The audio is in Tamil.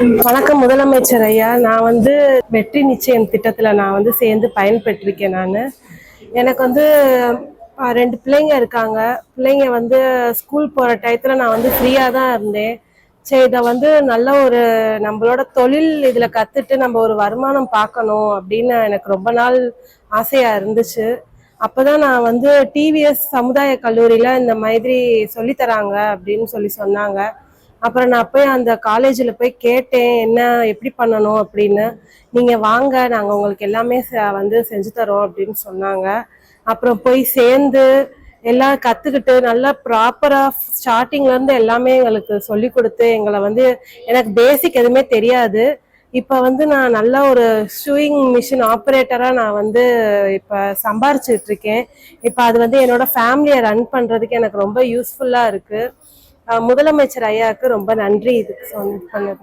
வணக்கம் முதலமைச்சர் ஐயா. நான் வந்து வெற்றி நிச்சயம் திட்டத்தில் நான் வந்து சேர்ந்து பயன்பெற்றிருக்கேன். எனக்கு வந்து 2 பிள்ளைங்க இருக்காங்க. பிள்ளைங்க வந்து ஸ்கூல் போகிற டயத்தில் நான் வந்து ஃப்ரீயாக தான் இருந்தேன். சரி, இதை வந்து நல்ல ஒரு நம்மளோட தொழில் இதில் கற்றுட்டு நம்ம ஒரு வருமானம் பார்க்கணும் அப்படின்னு எனக்கு ரொம்ப நாள் ஆசையாக இருந்துச்சு. அப்போ தான் நான் வந்து டிவிஎஸ் சமுதாய கல்லூரியில் இந்த மாதிரி சொல்லித்தராங்க அப்படின்னு சொன்னாங்க. அப்புறம் நான் போய் அந்த காலேஜில் போய் கேட்டேன், என்ன எப்படி பண்ணணும் அப்படின்னு. நீங்கள் வாங்க, நாங்கள் உங்களுக்கு எல்லாமே வந்து செஞ்சு தரோம் அப்படின்னு சொன்னாங்க. அப்புறம் போய் சேர்ந்து எல்லாம் கற்றுக்கிட்டு நல்லா ப்ராப்பராக ஸ்டார்டிங்லேருந்து எல்லாமே எங்களுக்கு சொல்லி கொடுத்து எங்களை வந்து எனக்கு பேசிக் எதுவுமே தெரியாது. இப்போ வந்து நான் நல்ல ஒரு ஷூயிங் மிஷின் ஆப்ரேட்டராக நான் வந்து இப்போ சம்பாரிச்சிட்டு இருக்கேன். இப்போ அது வந்து என்னோட ஃபேமிலியை ரன் பண்ணுறதுக்கு எனக்கு ரொம்ப யூஸ்ஃபுல்லாக இருக்குது. முதலமைச்சர் ஐயாவுக்கு ரொம்ப நன்றி இதுக்கு பண்ணது.